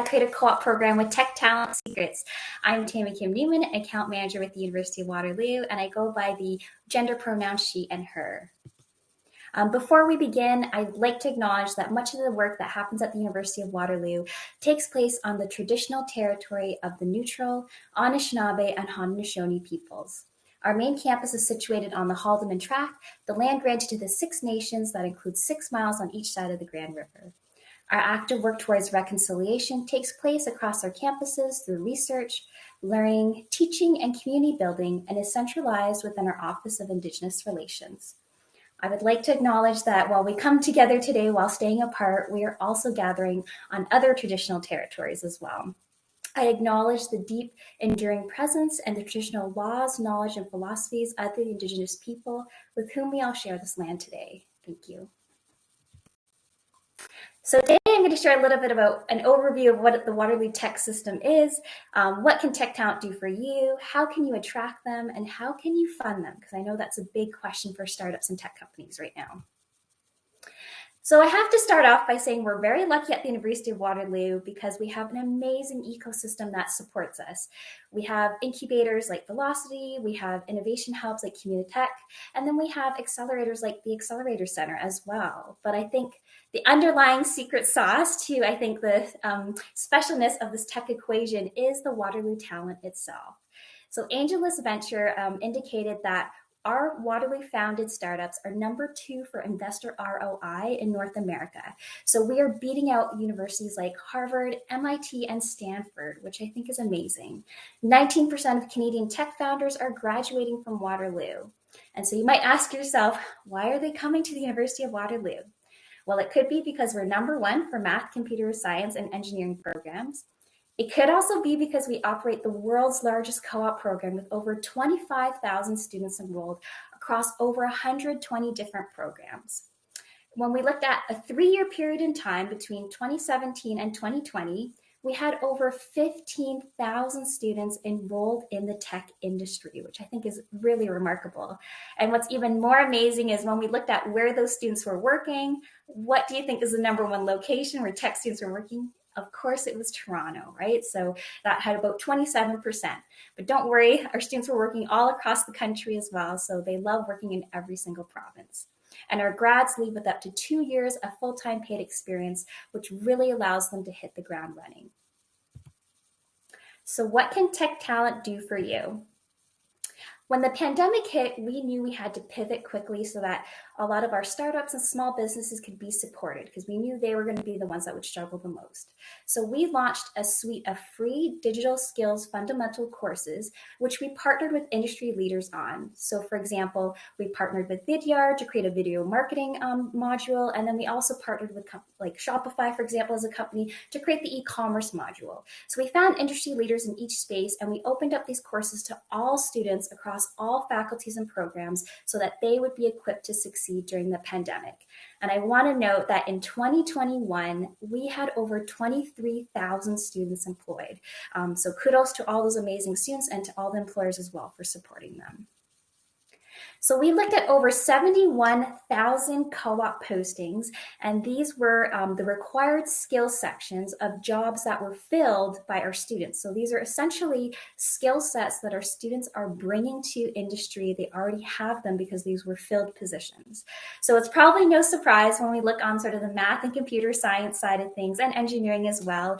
create a co-op program with Tech Talent Secrets. I'm Tammy Kim Newman, account manager with the University of Waterloo, and I go by the gender pronouns she and her. Before we begin, I'd like to acknowledge that much of the work that happens at the University of Waterloo takes place on the traditional territory of the Neutral, Anishinaabe, and Haudenosaunee peoples. Our main campus is situated on the Haldimand Tract, the land granted to the Six Nations that includes 6 miles on each side of the Grand River. Our active work towards reconciliation takes place across our campuses through research, learning, teaching, and community building, and is centralized within our Office of Indigenous Relations. I would like to acknowledge that while we come together today while staying apart, we are also gathering on other traditional territories as well. I acknowledge the deep, enduring presence and the traditional laws, knowledge, and philosophies of the Indigenous people with whom we all share this land today. Thank you. So today I'm going to share a little bit about an overview of what the Waterloo Tech System is, what can Tech Talent do for you, how can you attract them, and how can you fund them? Because I know that's a big question for startups and tech companies right now. So I have to start off by saying we're very lucky at the University of Waterloo because we have an amazing ecosystem that supports us. We have incubators like Velocity, we have innovation hubs like Communitech, and then we have accelerators like the Accelerator Center as well. But I think the underlying secret sauce to, I think, the specialness of this tech equation is the Waterloo talent itself. So AngelList Venture indicated that our Waterloo-founded startups are number 2 for investor ROI in North America. So we are beating out universities like Harvard, MIT, and Stanford, which I think is amazing. 19% of Canadian tech founders are graduating from Waterloo. And so you might ask yourself, why are they coming to the University of Waterloo? Well, it could be because we're number 1 for math, computer science, and engineering programs. It could also be because we operate the world's largest co-op program with over 25,000 students enrolled across over 120 different programs. When we looked at a 3-year period in time between 2017 and 2020, we had over 15,000 students enrolled in the tech industry, which I think is really remarkable. And what's even more amazing is when we looked at where those students were working, what do you think is the number 1 location where tech students were working? Of course, it was Toronto, right? So that had about 27%. But don't worry, our students were working all across the country as well, so they love working in every single province. And our grads leave with up to 2 years of full-time paid experience, which really allows them to hit the ground running. So what can Tech Talent do for you? When the pandemic hit, we knew we had to pivot quickly so that a lot of our startups and small businesses could be supported because we knew they were going to be the ones that would struggle the most. So we launched a suite of free digital skills fundamental courses, which we partnered with industry leaders on. So for example, we partnered with Vidyard to create a video marketing module. And then we also partnered with like Shopify, for example, as a company to create the e-commerce module. So we found industry leaders in each space and we opened up these courses to all students across all faculties and programs so that they would be equipped to succeed during the pandemic. And I want to note that in 2021, we had over 23,000 students employed. So kudos to all those amazing students and to all the employers as well for supporting them. So we looked at over 71,000 co-op postings, and these were the required skill sections of jobs that were filled by our students. So these are essentially skill sets that our students are bringing to industry. They already have them because these were filled positions. So it's probably no surprise when we look on sort of the math and computer science side of things and engineering as well,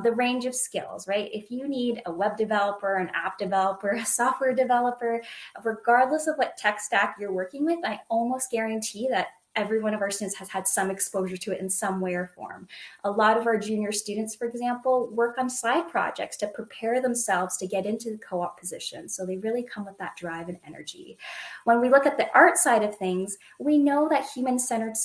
the range of skills, right? If you need a web developer, an app developer, a software developer, regardless of what tech stack you're working with, I almost guarantee that every one of our students has had some exposure to it in some way or form. A lot of our junior students, for example, work on side projects to prepare themselves to get into the co-op position. So they really come with that drive and energy. When we look at the art side of things, we know that human-centered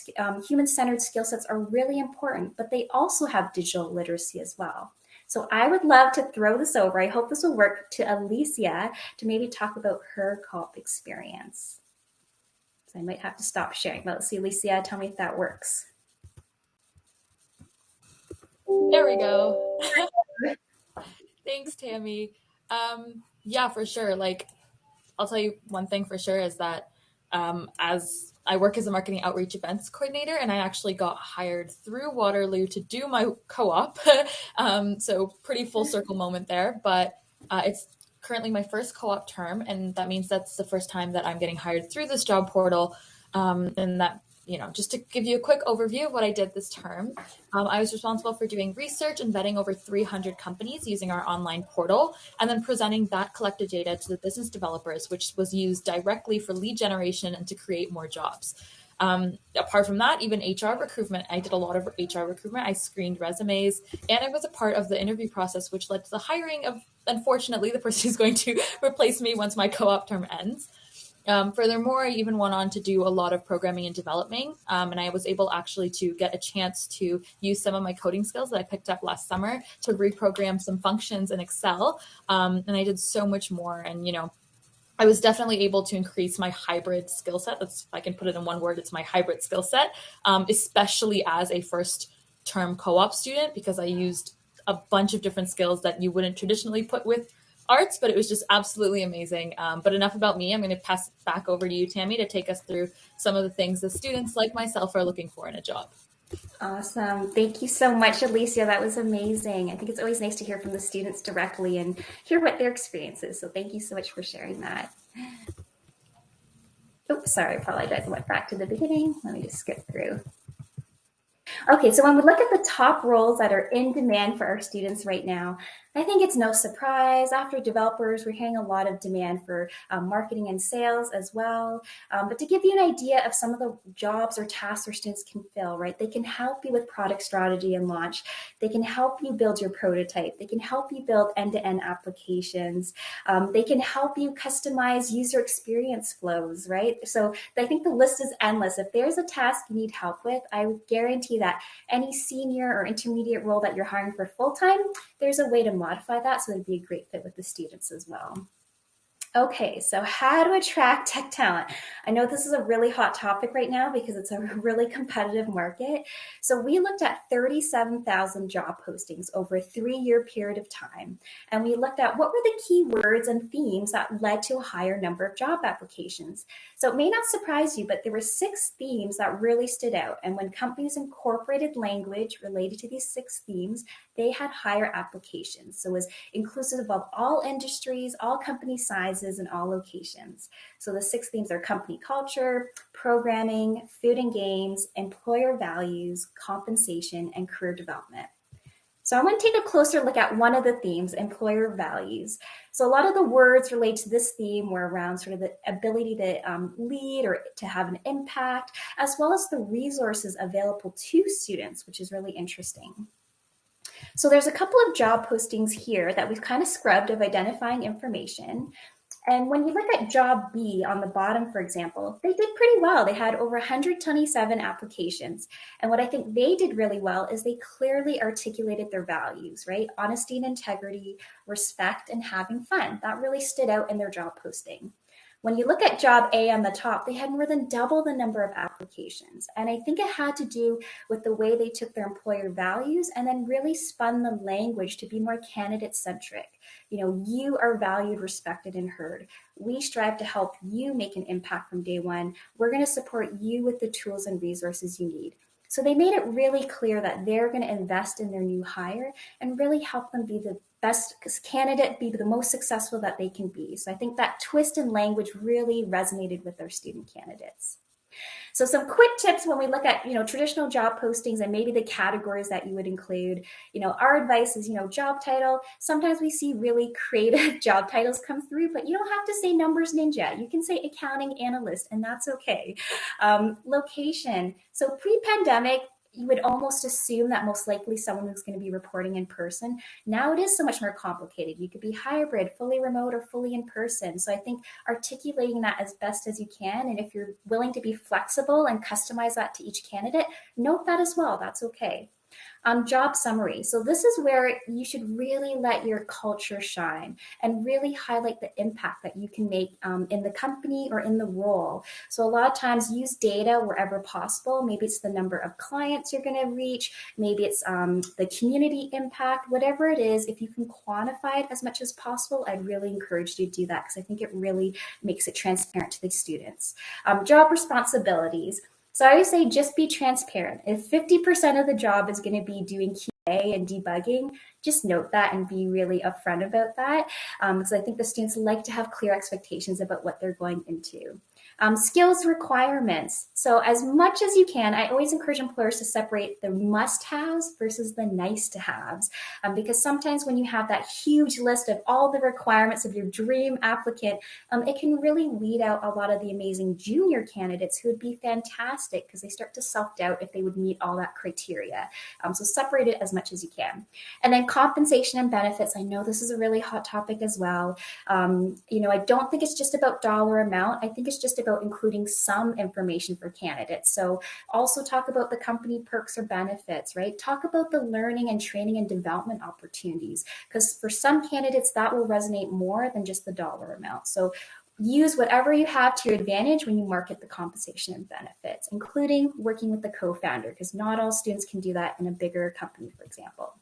skill sets are really important, but they also have digital literacy as well. So I would love to throw this over. I hope this will work to Alicia to maybe talk about her CoOp experience. So I might have to stop sharing, but let's see, Alicia, tell me if that works. There we go. Thanks, Tammy. Yeah, for sure. Like, I'll tell you one thing for sure is that as I work as a marketing outreach events coordinator, and I actually got hired through Waterloo to do my co-op. So pretty full circle moment there, but it's currently my first co-op term, and that means that's the first time that I'm getting hired through this job portal. And that, just to give you a quick overview of what I did this term, I was responsible for doing research and vetting over 300 companies using our online portal, and then presenting that collected data to the business developers, which was used directly for lead generation and to create more jobs. Apart from that, even HR recruitment, I did a lot of HR recruitment. I screened resumes, and I was a part of the interview process, which led to the hiring of, unfortunately, the person who's going to replace me once my co-op term ends. Furthermore, I even went on to do a lot of programming and developing, and I was able actually to get a chance to use some of my coding skills that I picked up last summer to reprogram some functions in Excel, and I did so much more. And I was definitely able to increase my hybrid skill set. That's, if I can put it in one word, it's my hybrid skill set, especially as a first term co-op student, because I used a bunch of different skills that you wouldn't traditionally put with arts, but it was just absolutely amazing. But enough about me. I'm going to pass it back over to you, Tammy, to take us through some of the things that students like myself are looking for in a job. Awesome. Thank you so much, Alicia. That was amazing. I think it's always nice to hear from the students directly and hear what their experience is. So thank you so much for sharing that. Oops, sorry, I apologize. I went back to the beginning. Let me just skip through. Okay, so when we look at the top roles that are in demand for our students right now, I think it's no surprise. After developers, we're hearing a lot of demand for marketing and sales as well. But to give you an idea of some of the jobs or tasks our students can fill, right? They can help you with product strategy and launch. They can help you build your prototype. They can help you build end-to-end applications. They can help you customize user experience flows, right? So I think the list is endless. If there's a task you need help with, I would guarantee that any senior or intermediate role that you're hiring for full-time, there's a way to modify that so it'd be a great fit with the students as well. Okay, so how to attract tech talent. I know this is a really hot topic right now because it's a really competitive market. So we looked at 37,000 job postings over a 3-year period of time. And we looked at what were the key words and themes that led to a higher number of job applications. So it may not surprise you, but there were 6 themes that really stood out. And when companies incorporated language related to these 6 themes, they had higher applications. So it was inclusive of all industries, all company sizes, and all locations. So the 6 themes are company culture, programming, food and games, employer values, compensation, and career development. So I want to take a closer look at one of the themes, employer values. So a lot of the words related to this theme were around sort of the ability to lead or to have an impact, as well as the resources available to students, which is really interesting. So there's a couple of job postings here that we've kind of scrubbed of identifying information. And when you look at job B on the bottom, for example, they did pretty well. They had over 127 applications. And what I think they did really well is they clearly articulated their values, right? Honesty and integrity, respect, and having fun. That really stood out in their job posting. When you look at job A on the top, they had more than double the number of applications. And I think it had to do with the way they took their employer values and then really spun the language to be more candidate centric. You are valued, respected, and heard. We strive to help you make an impact from day one. We're going to support you with the tools and resources you need. So they made it really clear that they're going to invest in their new hire and really help them be the best candidate, be the most successful that they can be. So I think that twist in language really resonated with our student candidates. So some quick tips when we look at, traditional job postings and maybe the categories that you would include, our advice is, job title. Sometimes we see really creative job titles come through, but you don't have to say numbers ninja. You can say accounting analyst, and that's okay. Location. So pre-pandemic, you would almost assume that most likely someone who's going to be reporting in person. Now it is so much more complicated. You could be hybrid, fully remote, or fully in person. So I think articulating that as best as you can, and if you're willing to be flexible and customize that to each candidate, note that as well. That's okay. Job summary. So this is where you should really let your culture shine and really highlight the impact that you can make in the company or in the role. So a lot of times use data wherever possible. Maybe it's the number of clients you're going to reach. Maybe it's the community impact, whatever it is. If you can quantify it as much as possible, I'd really encourage you to do that because I think it really makes it transparent to the students. Job responsibilities. So I would say just be transparent. If 50% of the job is going to be doing QA and debugging, just note that and be really upfront about that. Because I think the students like to have clear expectations about what they're going into. Skills requirements. So as much as you can, I always encourage employers to separate the must-haves versus the nice-to-haves. Because sometimes when you have that huge list of all the requirements of your dream applicant, it can really weed out a lot of the amazing junior candidates who would be fantastic because they start to self-doubt if they would meet all that criteria. So separate it as much as you can. And then compensation and benefits. I know this is a really hot topic as well. I don't think it's just about dollar amount. I think it's just about including some information for candidates. So also talk about the company perks or benefits, right? Talk about the learning and training and development opportunities, because for some candidates that will resonate more than just the dollar amount. So use whatever you have to your advantage when you market the compensation and benefits, including working with the co-founder, because not all students can do that in a bigger company, for example.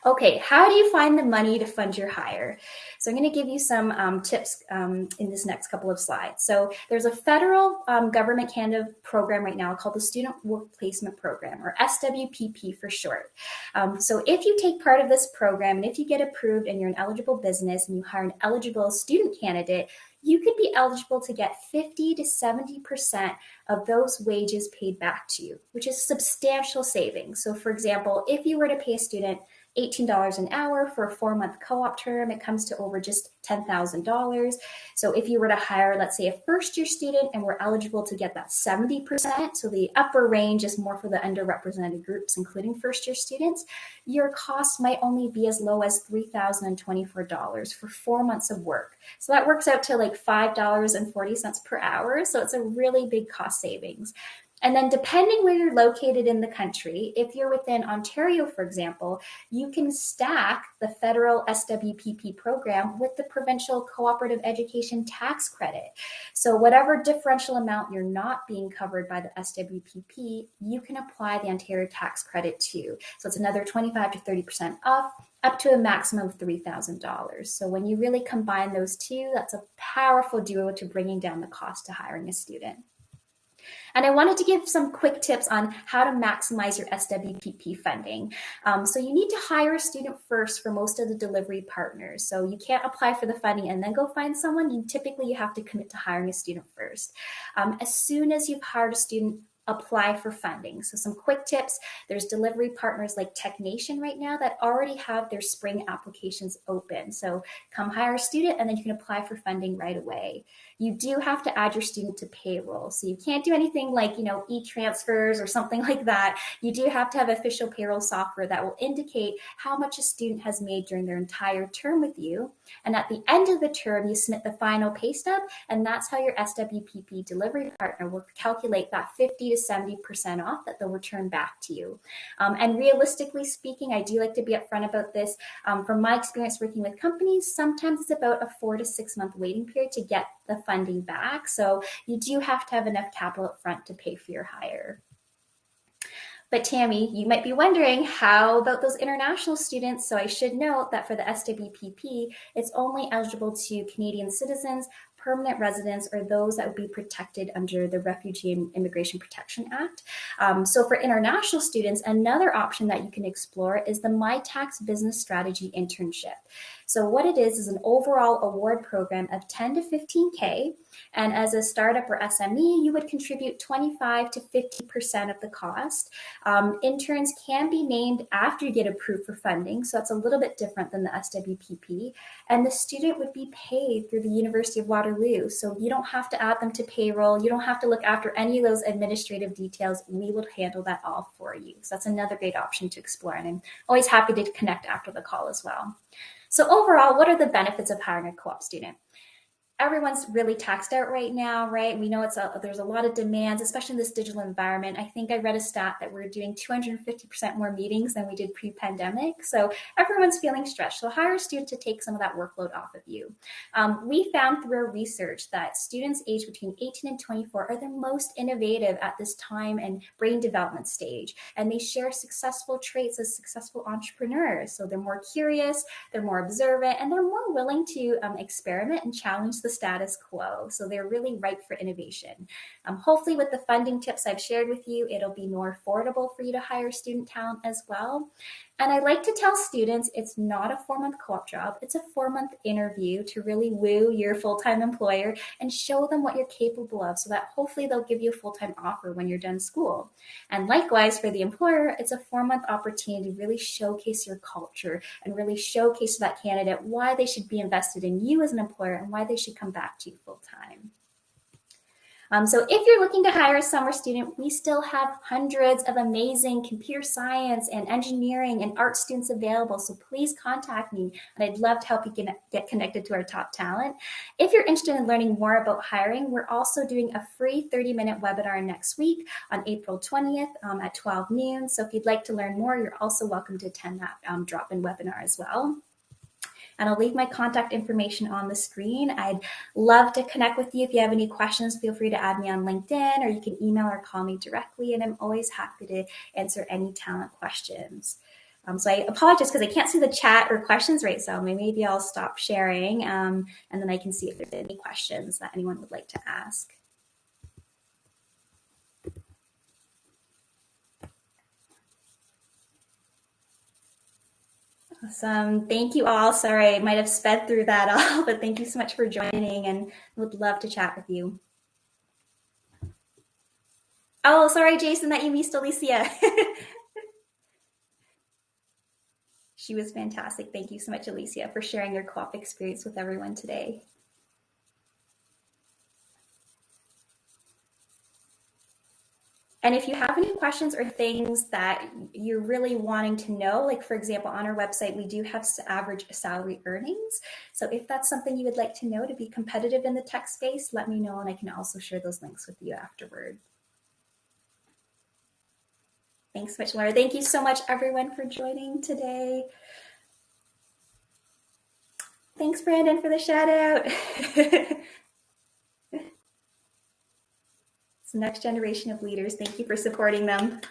Okay, how do you find the money to fund your hire? So I'm going to give you some tips in this next couple of slides. So there's a federal government Canada program right now called the Student Work Placement Program, or SWPP for short. So if you take part of this program and if you get approved and you're an eligible business and you hire an eligible student candidate, you could be eligible to get 50 to 70% of those wages paid back to you, which is substantial savings. So for example, if you were to pay a student $18 an hour for a 4-month co-op term, it comes to over just $10,000. So if you were to hire, let's say, a first-year student and we're eligible to get that 70%, so the upper range is more for the underrepresented groups, including first-year students, your cost might only be as low as $3,024 for 4 months of work. So that works out to like $5.40 per hour. So it's a really big cost savings. And then depending where you're located in the country, if you're within Ontario, for example, you can stack the federal SWPP program with the provincial cooperative education tax credit. So whatever differential amount you're not being covered by the SWPP, you can apply the Ontario tax credit to. So it's another 25 to 30% off, up to a maximum of $3,000. So when you really combine those two, that's a powerful duo to bringing down the cost to hiring a student. And I wanted to give some quick tips on how to maximize your SWPP funding. So you need to hire a student first for most of the delivery partners. So you can't apply for the funding and then go find someone. Typically, you have to commit to hiring a student first. As soon as you've hired a student, apply for funding. So some quick tips, there's delivery partners like TechNation right now that already have their spring applications open. So come hire a student and then you can apply for funding right away. You do have to add your student to payroll. So you can't do anything like, e-transfers or something like that. You do have to have official payroll software that will indicate how much a student has made during their entire term with you. And at the end of the term, you submit the final pay stub, and that's how your SWPP delivery partner will calculate that 50 to 70% off that they'll return back to you. And realistically speaking, I do like to be upfront about this. From my experience working with companies, sometimes it's about a 4 to 6 month waiting period to get the funding back. So you do have to have enough capital up front to pay for your hire. But Tammy, you might be wondering, how about those international students? So I should note that for the SWPP, it's only eligible to Canadian citizens, permanent residents, or those that would be protected under the Refugee and Immigration Protection Act. So for international students, another option that you can explore is the My Tax Business Strategy Internship. So what it is an overall award program of 10 to 15K. And as a startup or SME, you would contribute 25 to 50% of the cost. Interns can be named after you get approved for funding. So that's a little bit different than the SWPP. And the student would be paid through the University of Waterloo. So you don't have to add them to payroll. You don't have to look after any of those administrative details. We will handle that all for you. So that's another great option to explore. And I'm always happy to connect after the call as well. So overall, what are the benefits of hiring a co-op student? everyone's really taxed out right now, right? We know there's a lot of demands, especially in this digital environment. I think I read a stat that we're doing 250% more meetings than we did pre-pandemic. So everyone's feeling stretched. So hire a student to take some of that workload off of you. We found through our research that students aged between 18 and 24 are the most innovative at this time and brain development stage. And they share successful traits as successful entrepreneurs. So they're more curious, they're more observant, and they're more willing to experiment and challenge the status quo. So they're really ripe for innovation. Hopefully, with the funding tips I've shared with you, it'll be more affordable for you to hire student talent as well. And I like to tell students it's not a 4-month co-op job, it's a 4-month interview to really woo your full-time employer and show them what you're capable of so that hopefully they'll give you a full-time offer when you're done school. And likewise for the employer, it's a 4-month opportunity to really showcase your culture and really showcase to that candidate why they should be invested in you as an employer and why they should come back to you full-time. So if you're looking to hire a summer student, we still have hundreds of amazing computer science and engineering and art students available. So please contact me, and I'd love to help you get connected to our top talent. If you're interested in learning more about hiring, we're also doing a free 30-minute webinar next week on April 20th at 12 noon. So if you'd like to learn more, you're also welcome to attend that drop-in webinar as well. And I'll leave my contact information on the screen. I'd love to connect with you. If you have any questions, feel free to add me on LinkedIn, or you can email or call me directly, and I'm always happy to answer any talent questions. So I apologize because I can't see the chat or questions right now. Maybe I'll stop sharing, and then I can see if there's any questions that anyone would like to ask. Awesome. Thank you all. Sorry, I might have sped through that all, but thank you so much for joining, and would love to chat with you. Oh, sorry, Jason, that you missed Alicia. She was fantastic. Thank you so much, Alicia, for sharing your co-op experience with everyone today. And if you have any questions or things that you're really wanting to know, like for example, on our website, we do have average salary earnings. So if that's something you would like to know to be competitive in the tech space, let me know, and I can also share those links with you afterward. Thanks so much, Laura. Thank you so much, everyone, for joining today. Thanks, Brandon, for the shout out. It's the next generation of leaders. Thank you for supporting them.